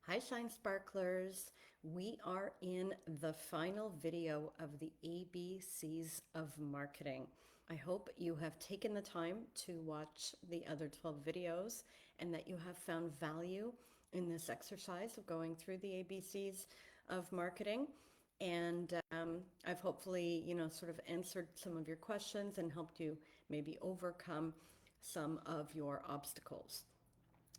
Hi, Shine Sparklers. We are in the final video of the ABCs of marketing. I hope you have taken the time to watch the other 12 videos and that you have found value in this exercise of going through the ABCs of marketing. And I've hopefully, sort of answered some of your questions and helped you maybe overcome some of your obstacles.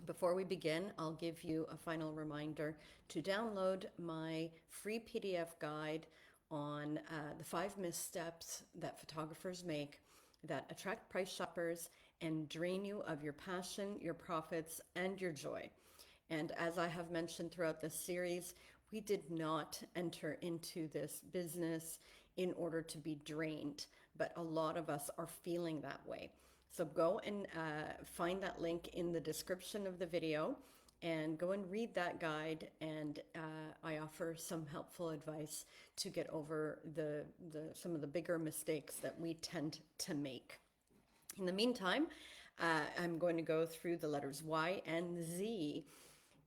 Before we begin, I'll give you a final reminder to download my free PDF guide on the 5 missteps that photographers make that attract price shoppers and drain you of your passion, your profits, and your joy. And as I have mentioned throughout this series, we did not enter into this business in order to be drained, but a lot of us are feeling that way. So go and find that link in the description of the video and go and read that guide. And I offer some helpful advice to get over some of the bigger mistakes that we tend to make. In the meantime, I'm going to go through the letters Y and Z.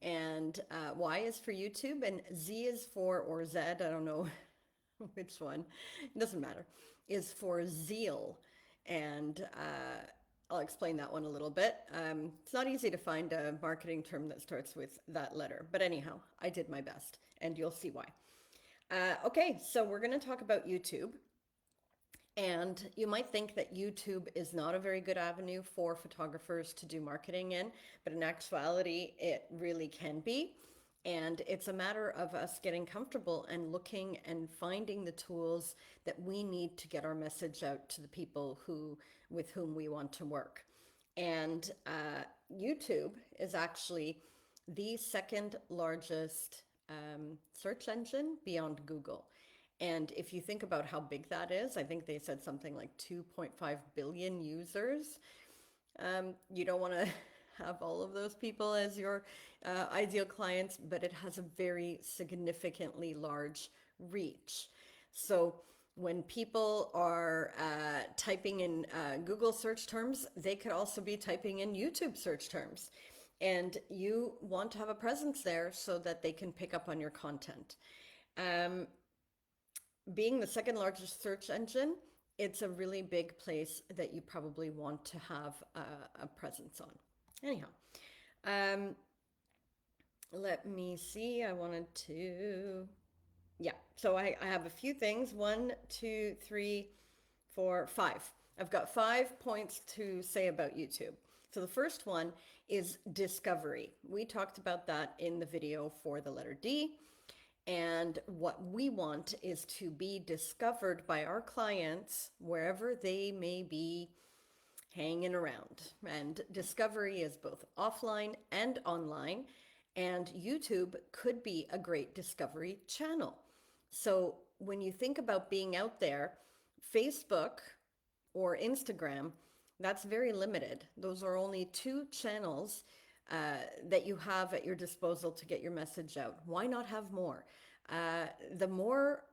And Y is for YouTube and Z is for, or Z, I don't know which one, it doesn't matter, is for zeal. And I'll explain that one a little bit. It's not easy to find a marketing term that starts with that letter, but anyhow, I did my best and you'll see why. Okay, so we're going to talk about YouTube. And you might think that YouTube is not a very good avenue for photographers to do marketing in, but in actuality, it really can be. And it's a matter of us getting comfortable and looking and finding the tools that we need to get our message out to the people with whom we want to work. And YouTube is actually the second largest search engine beyond Google. And if you think about how big that is, I think they said something like 2.5 billion users. You don't want to have all of those people as your ideal clients, but it has a very significantly large reach. So when people are typing in Google search terms, they could also be typing in YouTube search terms. And you want to have a presence there so that they can pick up on your content. Being the second largest search engine, it's a really big place that you probably want to have a presence on. Anyhow, let me see. I wanted to, yeah. So I have a few things. 1, 2, 3, 4, 5. I've got 5 points to say about YouTube. So the first one is discovery. We talked about that in the video for the letter D. And what we want is to be discovered by our clients wherever they may be hanging around. And discovery is both offline and online. And YouTube could be a great discovery channel. So when you think about being out there, Facebook or Instagram, that's very limited. Those are only 2 channels that you have at your disposal to get your message out. Why not have more? The more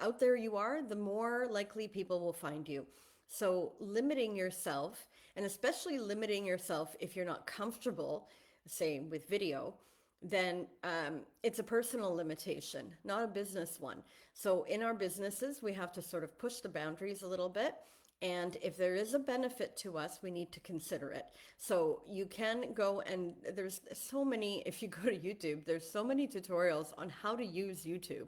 out there you are, the more likely people will find you. So limiting yourself, and especially limiting yourself if you're not comfortable, say with video, then it's a personal limitation, not a business one. So in our businesses, we have to sort of push the boundaries a little bit. And if there is a benefit to us, we need to consider it. So you can go and there's so many, if you go to YouTube, there's so many tutorials on how to use YouTube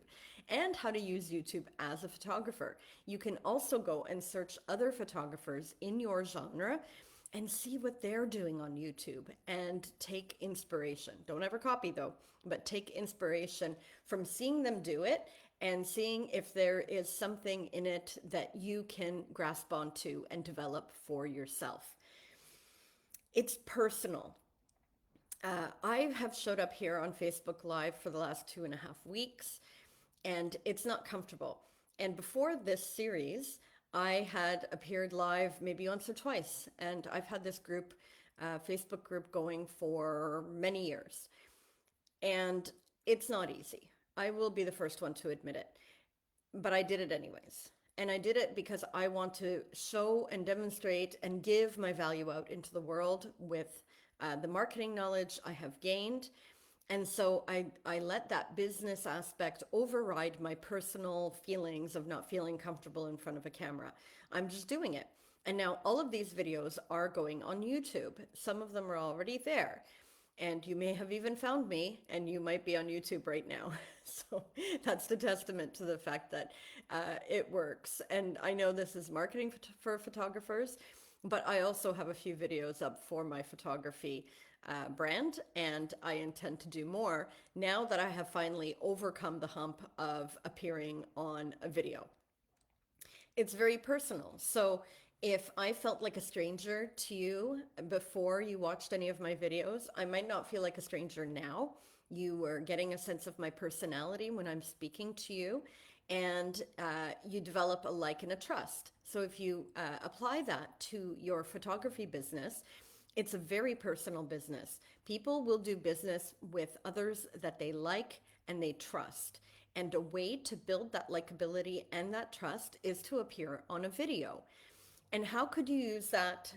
and how to use YouTube as a photographer. You can also go and search other photographers in your genre and see what they're doing on YouTube and take inspiration. Don't ever copy though, but take inspiration from seeing them do it and seeing if there is something in it that you can grasp onto and develop for yourself. It's personal. I have showed up here on Facebook Live for the last 2.5 weeks, and it's not comfortable. And before this series, I had appeared live maybe once or twice, and I've had this group, Facebook group, going for many years. And it's not easy. I will be the first one to admit it, but I did it anyways. And I did it because I want to show and demonstrate and give my value out into the world with the marketing knowledge I have gained. And so I let that business aspect override my personal feelings of not feeling comfortable in front of a camera. I'm just doing it. And now all of these videos are going on YouTube. Some of them are already there. And you may have even found me, and you might be on YouTube right now. So that's the testament to the fact that it works. And I know this is marketing for photographers, but I also have a few videos up for my photography brand, and I intend to do more now that I have finally overcome the hump of appearing on a video. It's very personal. So if I felt like a stranger to you before you watched any of my videos, I might not feel like a stranger now. You were getting a sense of my personality when I'm speaking to you, and you develop a like and a trust. So if you apply that to your photography business, it's a very personal business. People will do business with others that they like and they trust. And a way to build that likability and that trust is to appear on a video. And how could you use that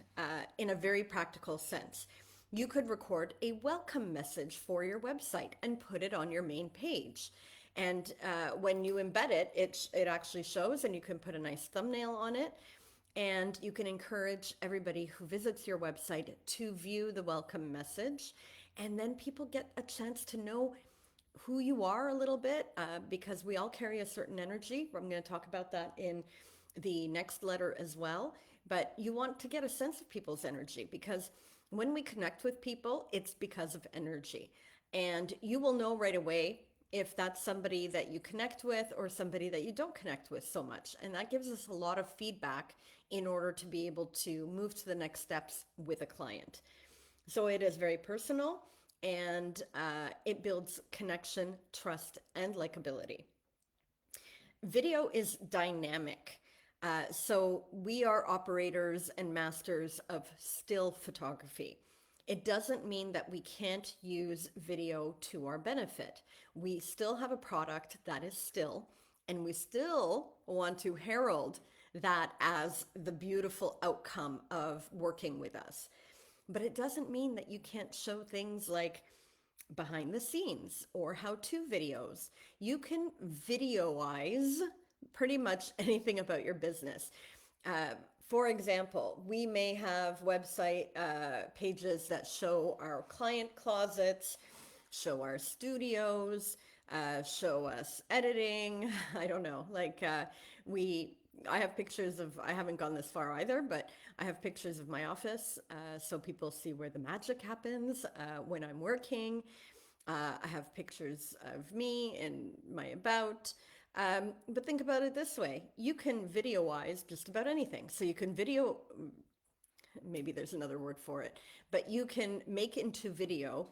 in a very practical sense? You could record a welcome message for your website and put it on your main page. And when you embed it, it actually shows, and you can put a nice thumbnail on it. And you can encourage everybody who visits your website to view the welcome message. And then people get a chance to know who you are a little bit, because we all carry a certain energy. I'm going to talk about that in the next letter as well. But you want to get a sense of people's energy, because when we connect with people, it's because of energy. And you will know right away if that's somebody that you connect with or somebody that you don't connect with so much. And that gives us a lot of feedback in order to be able to move to the next steps with a client. So it is very personal, and it builds connection, trust, and likability. Video is dynamic. So we are operators and masters of still photography. It doesn't mean that we can't use video to our benefit. We still have a product that is still, and we still want to herald that as the beautiful outcome of working with us. But it doesn't mean that you can't show things like behind the scenes or how-to videos. You can videoize pretty much anything about your business. For example, we may have website pages that show our client closets, show our studios, show us editing. I don't know, like I have pictures of, I haven't gone this far either, but I have pictures of my office so people see where the magic happens when I'm working. I have pictures of me and my about. But think about it this way. You can videoize just about anything. So you can video, maybe there's another word for it, but you can make into video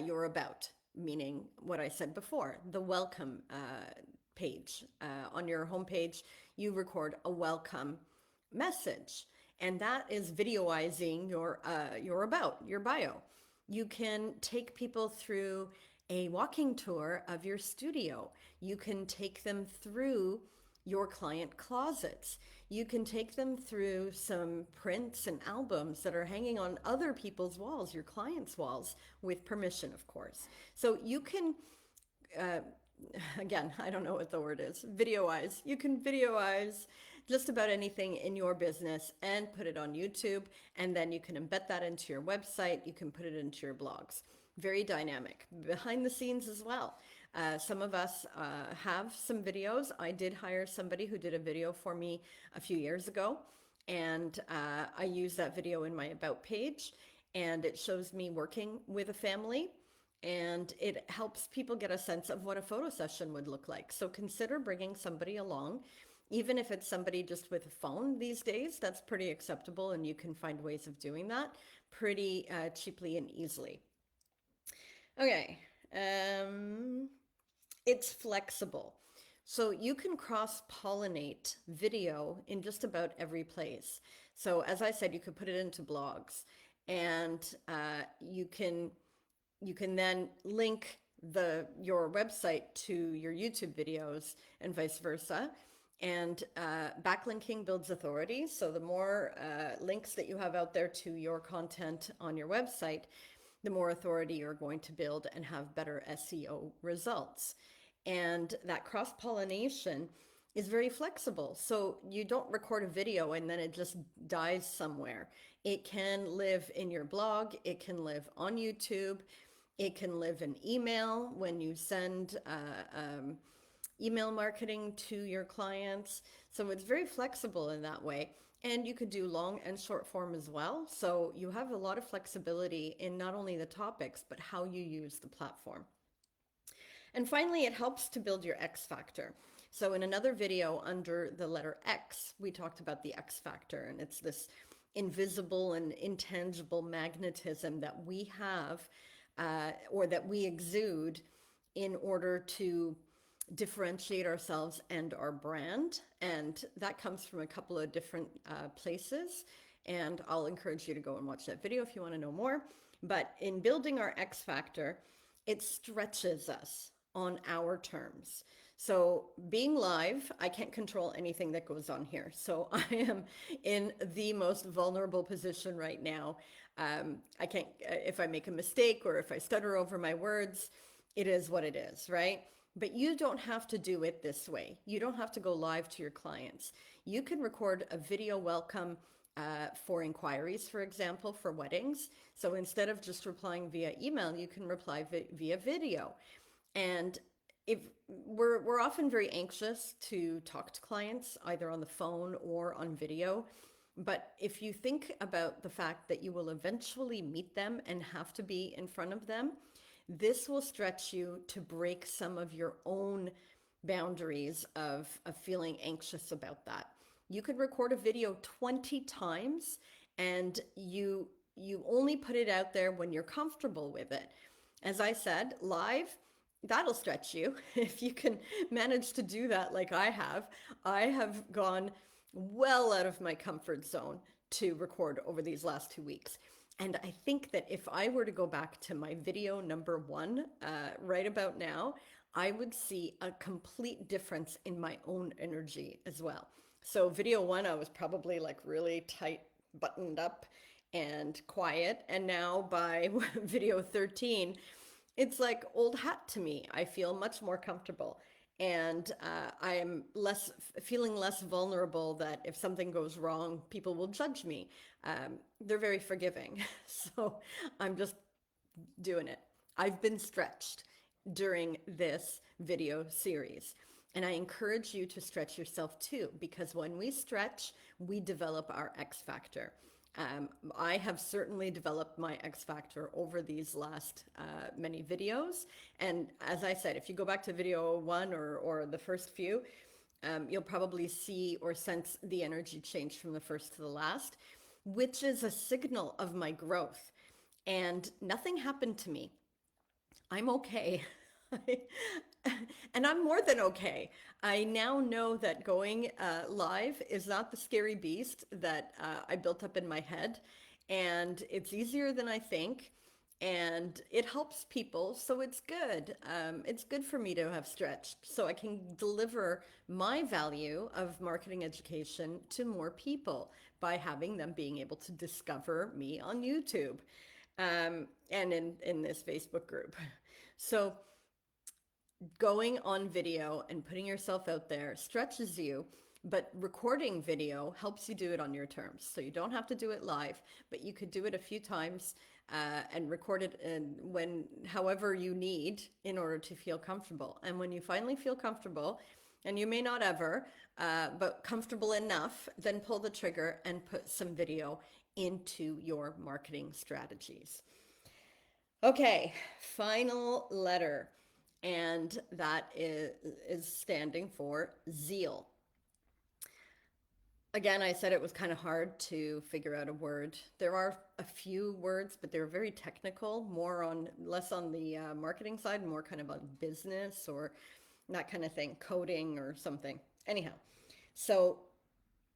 your about, meaning what I said before, the welcome page. On your homepage, you record a welcome message, and that is videoizing your about, your bio. You can take people through a walking tour of your studio. You can take them through your client closets. You can take them through some prints and albums that are hanging on other people's walls, your clients' walls, with permission, of course. So you can, again, I don't know what the word is, videoize. You can videoize just about anything in your business and put it on YouTube, and then you can embed that into your website. You can put it into your blogs. Very dynamic. Behind the scenes as well. Some of us have some videos. I did hire somebody who did a video for me a few years ago, and I use that video in my about page, and it shows me working with a family, and it helps people get a sense of what a photo session would look like. So consider bringing somebody along, even if it's somebody just with a phone these days. That's pretty acceptable, and you can find ways of doing that pretty cheaply and easily. Okay, it's flexible. So you can cross-pollinate video in just about every place. So as I said, you could put it into blogs, and you can then link your website to your YouTube videos and vice versa. And backlinking builds authority. So the more links that you have out there to your content on your website, the more authority you're going to build and have better SEO results. And that cross-pollination is very flexible. So you don't record a video and then it just dies somewhere. It can live in your blog, it can live on YouTube, it can live in email when you send email marketing to your clients. So it's very flexible in that way. And you could do long and short form as well. So you have a lot of flexibility in not only the topics, but how you use the platform. And finally, it helps to build your X factor. So in another video under the letter X, we talked about the X factor, and it's this invisible and intangible magnetism that we have or that we exude in order to differentiate ourselves and our brand. And that comes from a couple of different places. And I'll encourage you to go and watch that video if you want to know more. But in building our X factor, it stretches us on our terms. So being live, I can't control anything that goes on here. So I am in the most vulnerable position right now. I can't, if I make a mistake or if I stutter over my words, it is what it is, right? But you don't have to do it this way. You don't have to go live to your clients. You can record a video welcome for inquiries, for example, for weddings. So instead of just replying via email, you can reply via video. And if we're often very anxious to talk to clients either on the phone or on video. But if you think about the fact that you will eventually meet them and have to be in front of them, this will stretch you to break some of your own boundaries of feeling anxious about that. You could record a video 20 times and you only put it out there when you're comfortable with it. As I said, live, that'll stretch you. If you can manage to do that like I have gone well out of my comfort zone to record over these last 2 weeks. And I think that if I were to go back to my video number 1 right about now, I would see a complete difference in my own energy as well. So video 1, I was probably like really tight, buttoned up and quiet. And now by video 13, it's like old hat to me. I feel much more comfortable. And I am feeling less vulnerable that if something goes wrong, people will judge me. They're very forgiving. So I'm just doing it. I've been stretched during this video series. And I encourage you to stretch yourself too, because when we stretch, we develop our X factor. I have certainly developed my X factor over these last many videos. And as I said, if you go back to video 1 or the first few, you'll probably see or sense the energy change from the first to the last, which is a signal of my growth. And nothing happened to me. I'm okay. And I'm more than okay. I now know that going live is not the scary beast that I built up in my head. And it's easier than I think. And it helps people. So it's good. It's good for me to have stretched so I can deliver my value of marketing education to more people by having them being able to discover me on YouTube and in this Facebook group. So going on video and putting yourself out there stretches you, but recording video helps you do it on your terms. So you don't have to do it live, but you could do it a few times and record it however you need in order to feel comfortable. And when you finally feel comfortable, and you may not ever, but comfortable enough, then pull the trigger and put some video into your marketing strategies. Okay, final letter. And that is standing for Zeal. Again, I said it was kind of hard to figure out a word. There are a few words, but they're very technical, less on the marketing side, more kind of on business or that kind of thing, coding or something. Anyhow, so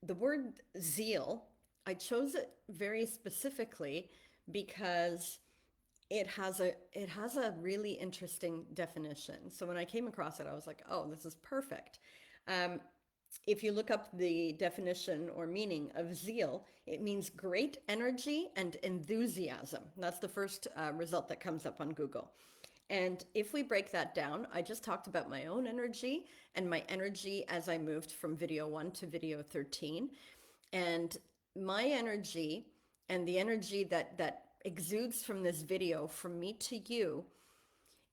the word zeal, I chose it very specifically because it has a really interesting definition. So when I came across it, I was like, oh, this is perfect. if you look up the definition or meaning of zeal, it means great energy and enthusiasm. That's the first result that comes up on Google. And if we break that down, I just talked about my own energy and my energy as I moved from video 1 to video 13. And my energy and the energy that exudes from this video from me to you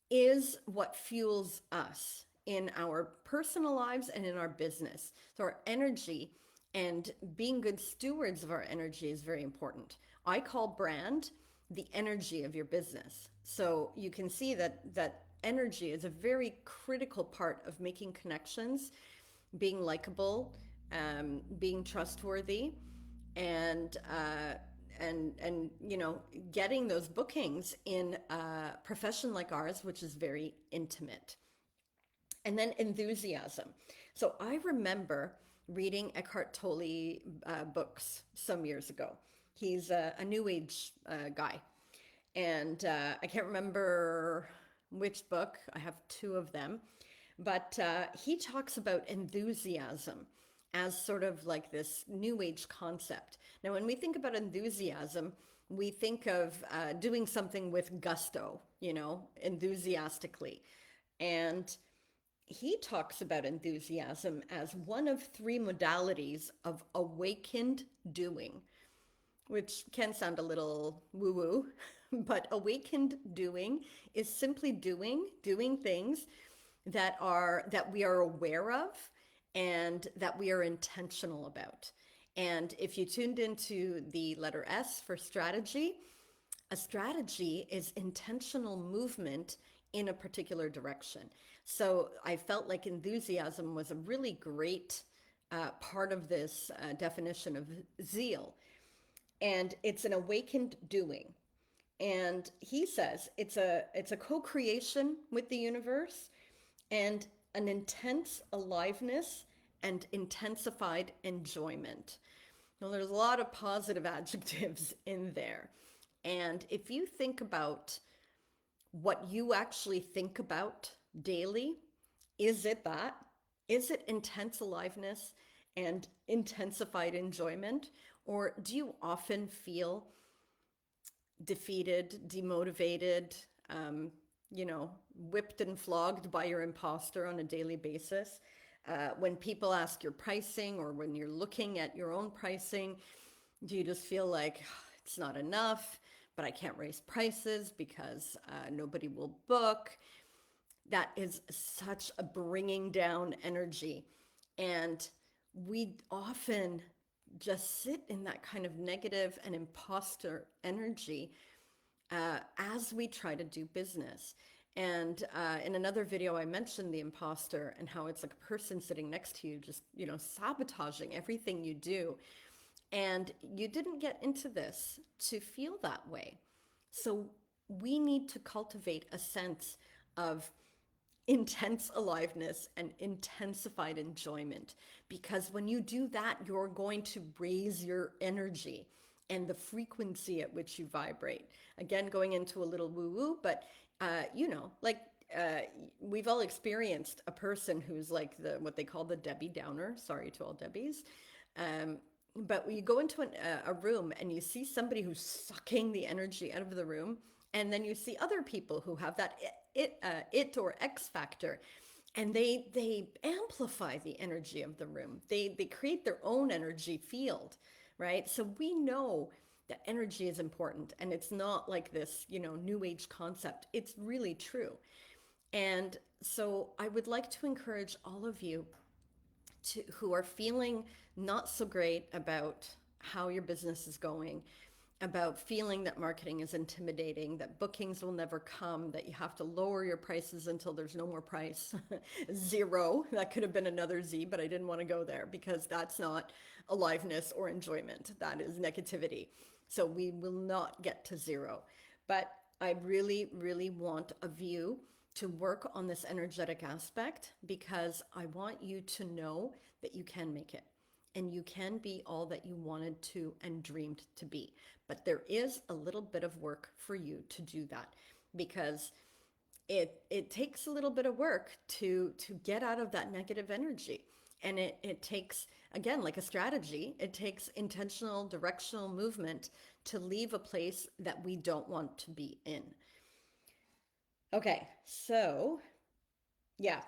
is what fuels us in our personal lives and in our business. So our energy and being good stewards of our energy is very important. I call brand the energy of your business. So you can see that energy is a very critical part of making connections, being likable, being trustworthy, and getting those bookings in a profession like ours, which is very intimate. And then enthusiasm. So I remember reading Eckhart Tolle books some years ago. He's a new age guy, and I can't remember which book. I have two of them, but he talks about enthusiasm as sort of like this new age concept. Now, when we think about enthusiasm, we think of doing something with gusto, enthusiastically. And he talks about enthusiasm as one of three modalities of awakened doing, which can sound a little woo-woo, but awakened doing is simply doing things that we are aware of and that we are intentional about. And if you tuned into the letter S for strategy, a strategy is intentional movement in a particular direction. So I felt like enthusiasm was a really great part of this definition of zeal. And it's an awakened doing. And he says it's a co-creation with the universe and an intense aliveness and intensified enjoyment. Now, there's a lot of positive adjectives in there. And if you think about what you actually think about daily, is it that? Is it intense aliveness and intensified enjoyment? Or do you often feel defeated, demotivated, whipped and flogged by your imposter on a daily basis? When people ask your pricing or when you're looking at your own pricing, do you just feel like it's not enough, but I can't raise prices because nobody will book? That is such a bringing down energy. And we often just sit in that kind of negative and imposter energy as we try to do business. And in another video, I mentioned the imposter and how it's like a person sitting next to you, just, sabotaging everything you do. And you didn't get into this to feel that way. So we need to cultivate a sense of intense aliveness and intensified enjoyment, because when you do that, you're going to raise your energy and the frequency at which you vibrate. Again, going into a little woo-woo, but we've all experienced a person who's like what they call the Debbie Downer. Sorry to all Debbies. But when you go into a room and you see somebody who's sucking the energy out of the room, and then you see other people who have that it or X factor, and they amplify the energy of the room. They create their own energy field, right? So we know that energy is important, and it's not like this, new age concept. It's really true. And so I would like to encourage all of you who are feeling not so great about how your business is going, about feeling that marketing is intimidating, that bookings will never come, that you have to lower your prices until there's no more price. Zero. That could have been another Z, but I didn't want to go there because that's not aliveness or enjoyment. That is negativity. So we will not get to zero. But I really, really want a view to work on this energetic aspect, because I want you to know that you can make it. And you can be all that you wanted to and dreamed to be. But there is a little bit of work for you to do that, because it takes a little bit of work to get out of that negative energy. And it takes, again, like a strategy, it takes intentional directional movement to leave a place that we don't want to be in. Okay, so yeah,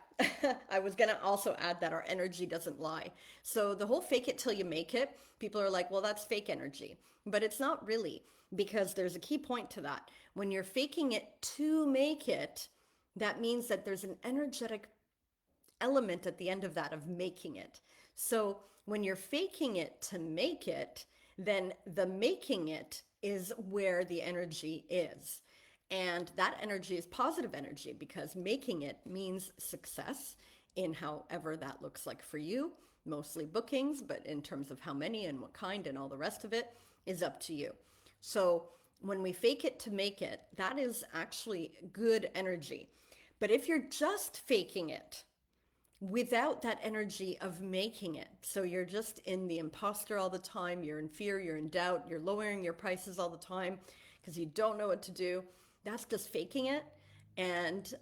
I was gonna also add that our energy doesn't lie. So the whole fake it till you make it, people are like, well, that's fake energy. But it's not really, because there's a key point to that. When you're faking it to make it, that means that there's an energetic element at the end of that of making it. So when you're faking it to make it, then the making it is where the energy is. And that energy is positive energy because making it means success in however that looks like for you, mostly bookings, but in terms of how many and what kind and all the rest of it is up to you. So when we fake it to make it, that is actually good energy. But if you're just faking it, without that energy of making it. So you're just in the imposter all the time. You're in fear, you're in doubt, you're lowering your prices all the time because you don't know what to do. That's just faking it. And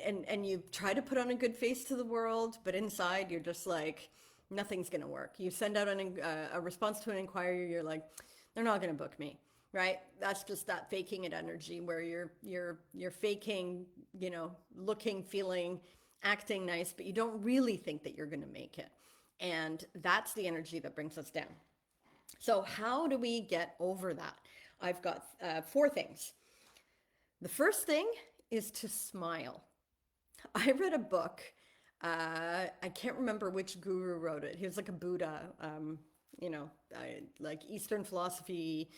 and you try to put on a good face to the world, but inside you're just like, nothing's going to work. You send out a response to an inquiry, you're like, they're not going to book me, right? That's just that faking it energy where you're faking, looking, feeling, acting nice, but you don't really think that you're going to make it. And that's the energy that brings us down. So how do we get over that? I've got 4 things. The first thing is to smile. I read a book. I can't remember which guru wrote it. He was like a Buddha, like Eastern philosophy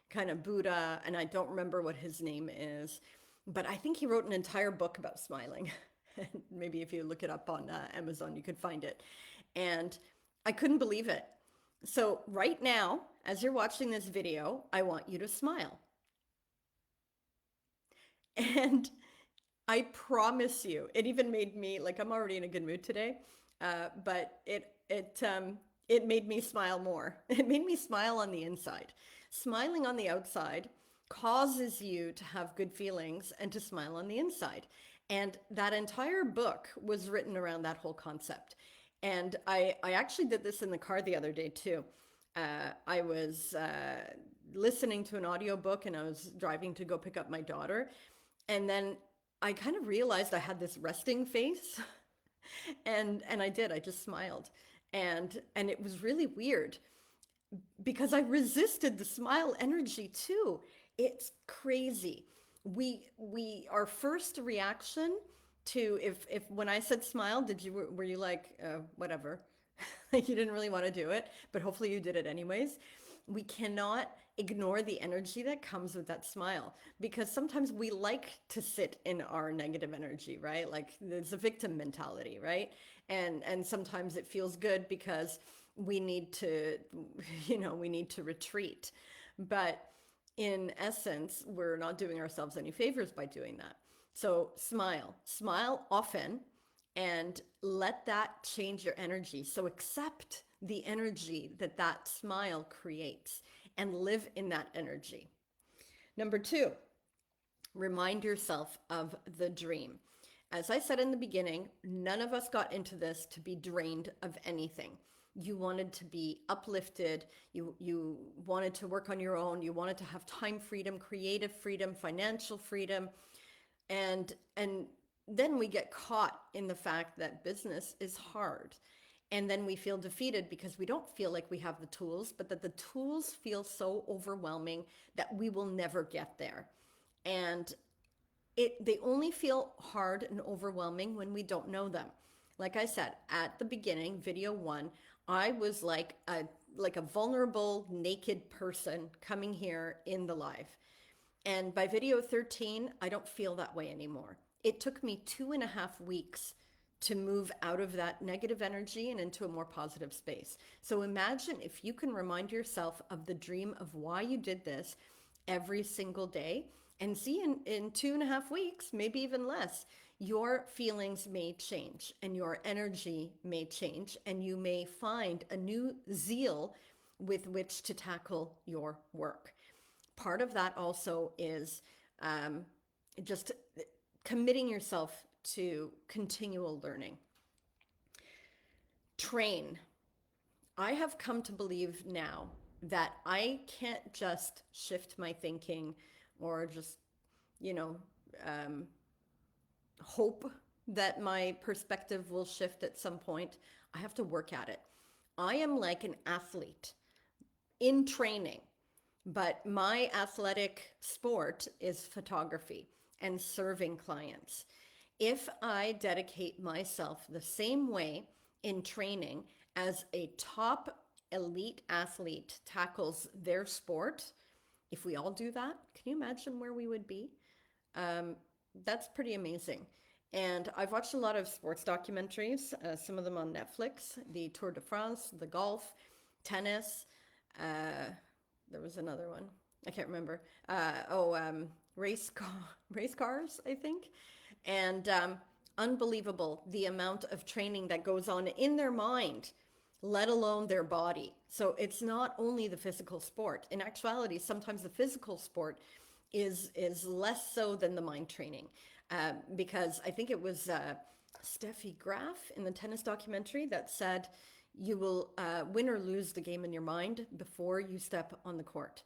kind of Buddha, and I don't remember what his name is. But I think he wrote an entire book about smiling. Maybe if you look it up on Amazon, you could find it. And I couldn't believe it. So right now, as you're watching this video, I want you to smile. And I promise you, it even made me like I'm already in a good mood today, but it made me smile more. It made me smile on the inside. Smiling on the outside causes you to have good feelings and to smile on the inside. And that entire book was written around that whole concept. And I actually did this in the car the other day too. I was listening to an audiobook and I was driving to go pick up my daughter. And then I kind of realized I had this resting face and I just smiled. And it was really weird because I resisted the smile energy too. It's crazy. Our first reaction to if when I said smile, were you like whatever? Like you didn't really want to do it, but hopefully you did it anyways. We cannot ignore the energy that comes with that smile because sometimes we like to sit in our negative energy, right? Like there's a victim mentality, right? And sometimes it feels good because we need to, we need to retreat. But in essence, we're not doing ourselves any favors by doing that. So smile often and let that change your energy. So accept the energy that that smile creates and live in that energy. Number 2, remind yourself of the dream. As I said in the beginning, none of us got into this to be drained of anything. You wanted to be uplifted. You wanted to work on your own. You wanted to have time freedom, creative freedom, financial freedom. And then we get caught in the fact that business is hard. And then we feel defeated because we don't feel like we have the tools, but that the tools feel so overwhelming that we will never get there. And they only feel hard and overwhelming when we don't know them. Like I said, at the beginning, video 1, I was like a vulnerable, naked person coming here in the live. And by video 13, I don't feel that way anymore. It took me 2.5 weeks to move out of that negative energy and into a more positive space. So imagine if you can remind yourself of the dream of why you did this every single day and see in 2.5 weeks, maybe even less, your feelings may change and your energy may change and you may find a new zeal with which to tackle your work. Part of that also is just committing yourself to continual learning. Train. I have come to believe now that I can't just shift my thinking or just, you know, um, hope that my perspective will shift at some point. I have to work at it. I am like an athlete in training, but my athletic sport is photography and serving clients. If I dedicate myself the same way in training as a top elite athlete tackles their sport, if we all do that, can you imagine where we would be? Um, that's pretty amazing. And I've watched a lot of sports documentaries, some of them on Netflix, the Tour de France, the golf, tennis. Uh, there was another one. I can't remember. Race, race cars, I think. And unbelievable the amount of training that goes on in their mind, let alone their body. So it's not only the physical sport. In actuality, sometimes the physical sport is less so than the mind training, because I think it was Steffi Graf in the tennis documentary that said you will win or lose the game in your mind before you step on the court.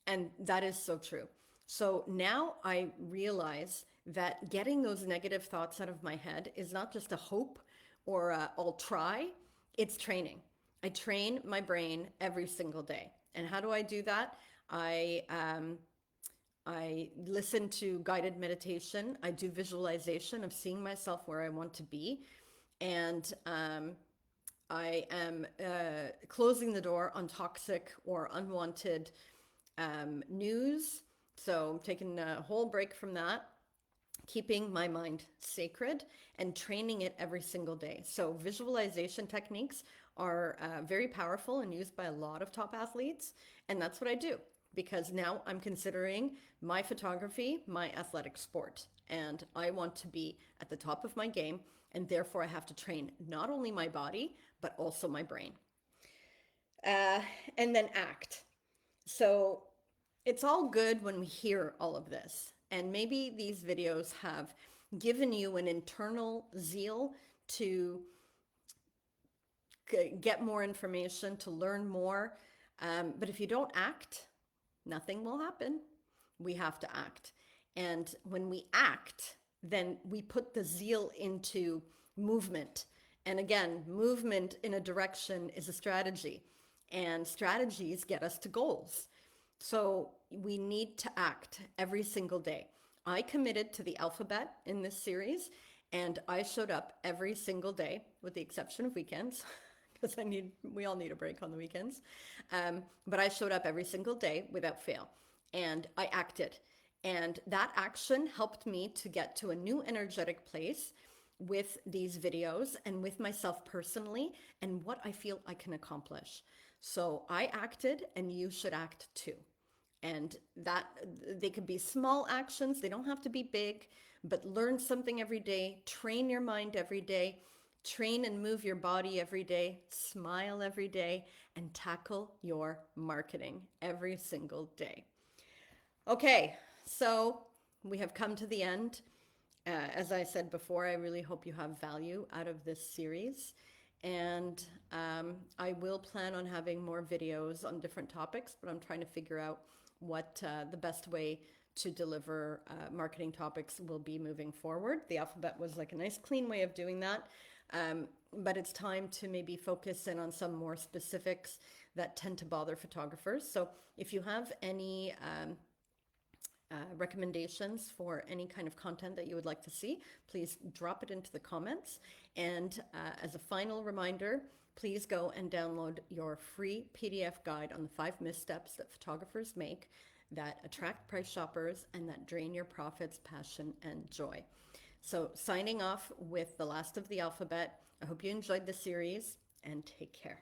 And that is so true. So now I realize that getting those negative thoughts out of my head is not just a hope or I'll try, it's training. I train my brain every single day. And how do I do that? I listen to guided meditation. I do visualization of seeing myself where I want to be. And I am closing the door on toxic or unwanted news. So I'm taking a whole break from that, keeping my mind sacred and training it every single day. So visualization techniques are very powerful and used by a lot of top athletes. And that's what I do because now I'm considering my photography my athletic sport. And I want to be at the top of my game. And therefore I have to train not only my body, but also my brain. And then act. So it's all good when we hear all of this. And maybe these videos have given you an internal zeal to get more information, to learn more. But if you don't act, nothing will happen. We have to act. And when we act, then we put the zeal into movement. And again, movement in a direction is a strategy. And strategies get us to goals. So we need to act every single day. I committed to the alphabet in this series, and I showed up every single day, with the exception of weekends, because we all need a break on the weekends. But I showed up every single day without fail, and I acted. And that action helped me to get to a new energetic place with these videos and with myself personally and what I feel I can accomplish. So I acted, and you should act too. And that they could be small actions. They don't have to be big, but learn something every day, train your mind every day, train and move your body every day, smile every day, and tackle your marketing every single day. Okay, so we have come to the end. As I said before, I really hope you have value out of this series. And I will plan on having more videos on different topics, but I'm trying to figure out what the best way to deliver marketing topics will be moving forward. The alphabet was like a nice clean way of doing that. But it's time to maybe focus in on some more specifics that tend to bother photographers. So if you have any recommendations for any kind of content that you would like to see, please drop it into the comments. And as a final reminder, please go and download your free PDF guide on the 5 missteps that photographers make that attract price shoppers and that drain your profits, passion, and joy. So signing off with the last of the alphabet. I hope you enjoyed the series and take care.